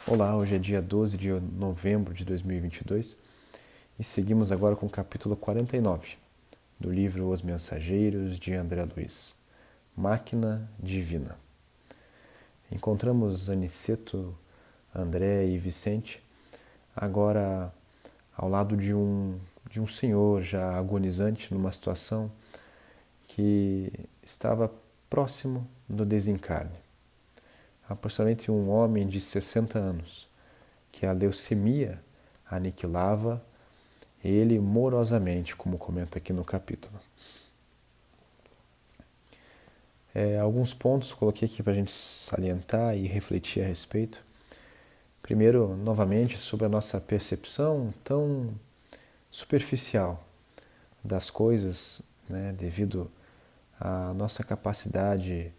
Olá, hoje é dia 12 de novembro de 2022 e seguimos agora com o capítulo 49 do livro Os Mensageiros de André Luiz, Máquina Divina. Encontramos Aniceto, André e Vicente agora ao lado de um senhor já agonizante numa situação que estava próximo do desencarne. Aproximadamente um homem de 60 anos, que a leucemia aniquilava ele morosamente, como comenta aqui no capítulo. Alguns pontos coloquei aqui para a gente salientar e refletir a respeito. Primeiro, novamente, sobre a nossa percepção tão superficial das coisas, né, devido à nossa capacidade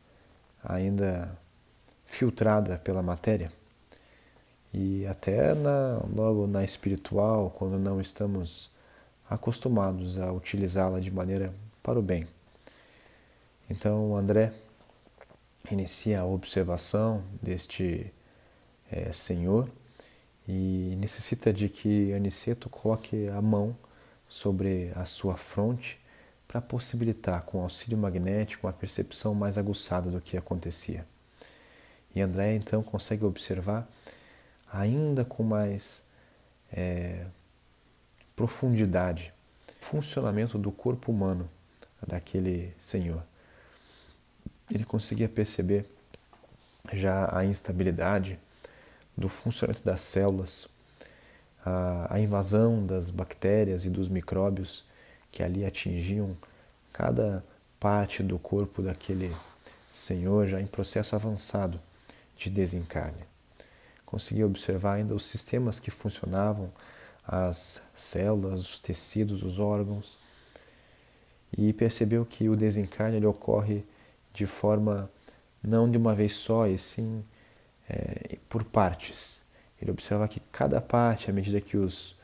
ainda filtrada pela matéria. E até logo na espiritual, quando não estamos acostumados a utilizá-la de maneira para o bem. Então, André inicia a observação deste senhor e necessita de que Aniceto coloque a mão sobre a sua fronte para possibilitar, com auxílio magnético, uma percepção mais aguçada do que acontecia. E André então consegue observar ainda com mais profundidade o funcionamento do corpo humano daquele senhor. Ele conseguia perceber já a instabilidade do funcionamento das células, a invasão das bactérias e dos micróbios que ali atingiam cada parte do corpo daquele senhor já em processo avançado de desencarne. Conseguia observar ainda os sistemas que funcionavam, as células, os tecidos, os órgãos, e percebeu que o desencarne ele ocorre de forma não de uma vez só, e sim por partes. Ele observa que cada parte, à medida que os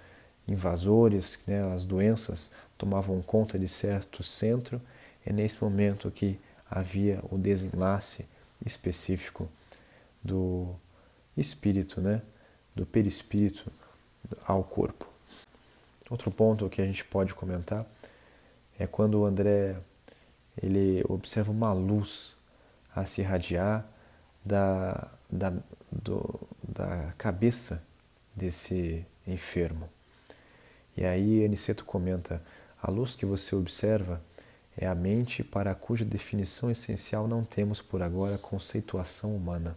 invasores, né, as doenças, tomavam conta de certo centro, é nesse momento que havia o desenlace específico do espírito, né, do perispírito ao corpo. Outro ponto que a gente pode comentar é quando o André ele observa uma luz a se irradiar da cabeça desse enfermo. E aí Aniceto comenta: a luz que você observa é a mente para cuja definição essencial não temos por agora conceituação humana.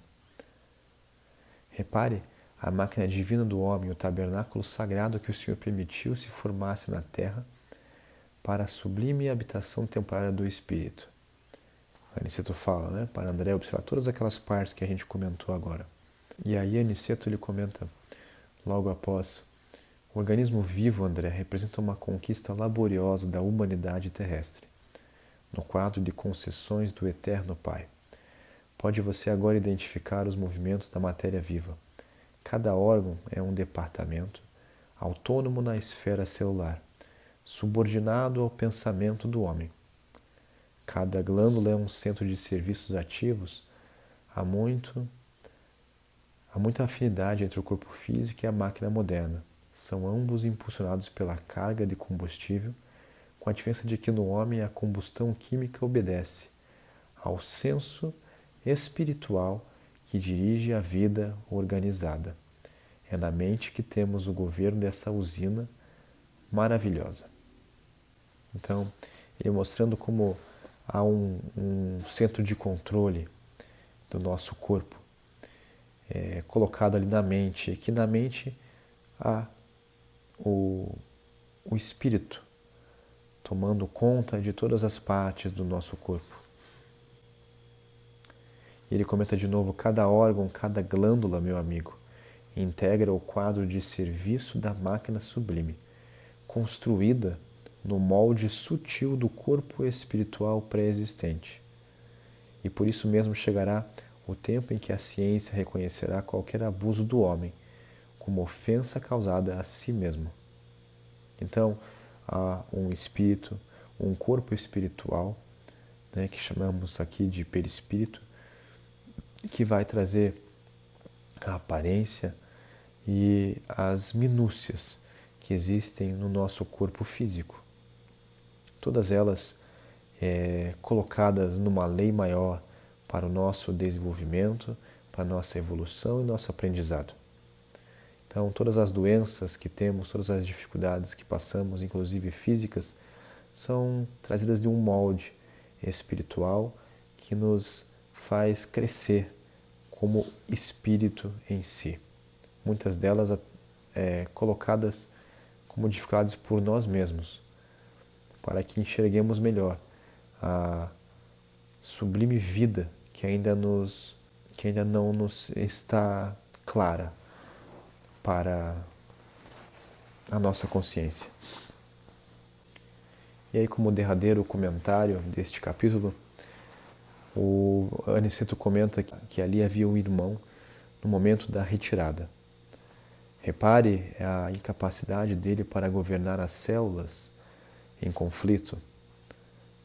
Repare a máquina divina do homem, o tabernáculo sagrado que o Senhor permitiu se formasse na terra para a sublime habitação temporária do Espírito. Aniceto fala, né, para André observar todas aquelas partes que a gente comentou agora. E aí Aniceto ele comenta logo após: o organismo vivo, André, representa uma conquista laboriosa da humanidade terrestre, no quadro de concessões do Eterno Pai. Pode você agora identificar os movimentos da matéria viva. Cada órgão é um departamento, autônomo na esfera celular, subordinado ao pensamento do homem. Cada glândula é um centro de serviços ativos. Há muita afinidade entre o corpo físico e a máquina moderna. São ambos impulsionados pela carga de combustível, com a diferença de que no homem a combustão química obedece ao senso espiritual que dirige a vida organizada. É na mente que temos o governo dessa usina maravilhosa. Então, ele mostrando como há um centro de controle do nosso corpo colocado ali na mente, que na mente há o espírito tomando conta de todas as partes do nosso corpo. E ele comenta de novo: cada órgão, cada glândula, meu amigo, integra o quadro de serviço da máquina sublime, construída no molde sutil do corpo espiritual pré-existente. E por isso mesmo chegará o tempo em que a ciência reconhecerá qualquer abuso do homem como ofensa causada a si mesmo. Então, há um espírito, um corpo espiritual, né, que chamamos aqui de perispírito, que vai trazer a aparência e as minúcias que existem no nosso corpo físico. Todas elas colocadas numa lei maior para o nosso desenvolvimento, para a nossa evolução e nosso aprendizado. Então, todas as doenças que temos, todas as dificuldades que passamos, inclusive físicas, são trazidas de um molde espiritual que nos faz crescer como espírito em si. Muitas delas colocadas como dificuldades por nós mesmos, para que enxerguemos melhor a sublime vida que ainda não nos está clara para a nossa consciência. E aí, como derradeiro comentário deste capítulo, o Aniceto comenta que ali havia um irmão no momento da retirada. Repare a incapacidade dele para governar as células em conflito.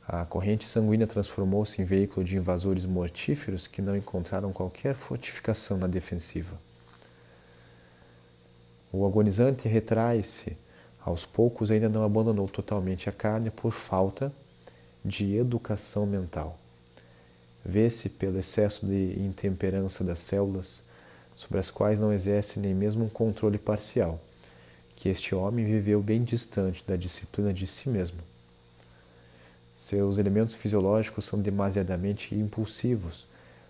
A corrente sanguínea transformou-se em veículo de invasores mortíferos que não encontraram qualquer fortificação na defensiva. O agonizante retrai-se, aos poucos ainda não abandonou totalmente a carne por falta de educação mental. Vê-se pelo excesso de intemperança das células, sobre as quais não exerce nem mesmo um controle parcial, que este homem viveu bem distante da disciplina de si mesmo. Seus elementos fisiológicos são demasiadamente impulsivos,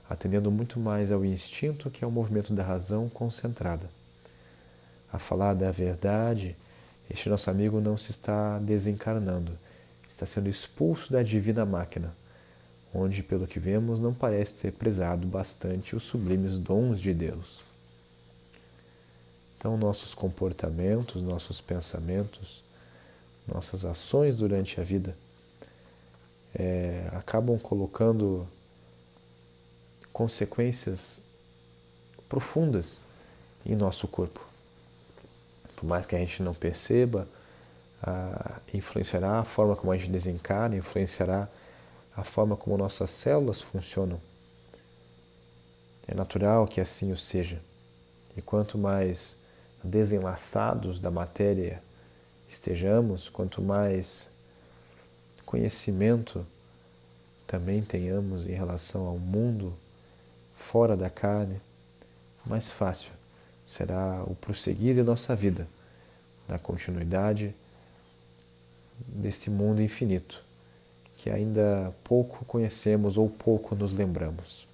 atendendo muito mais ao instinto que ao movimento da razão concentrada. A falar da verdade, este nosso amigo não se está desencarnando, está sendo expulso da divina máquina, onde, pelo que vemos, não parece ter prezado bastante os sublimes dons de Deus. Então, nossos comportamentos, nossos pensamentos, nossas ações durante a vida acabam colocando consequências profundas em nosso corpo. Por mais que a gente não perceba, influenciará a forma como a gente desencarna, influenciará a forma como nossas células funcionam. É natural que assim o seja. E quanto mais desenlaçados da matéria estejamos, quanto mais conhecimento também tenhamos em relação ao mundo fora da carne, mais fácil será o prosseguir de nossa vida, na continuidade desse mundo infinito, que ainda pouco conhecemos ou pouco nos lembramos.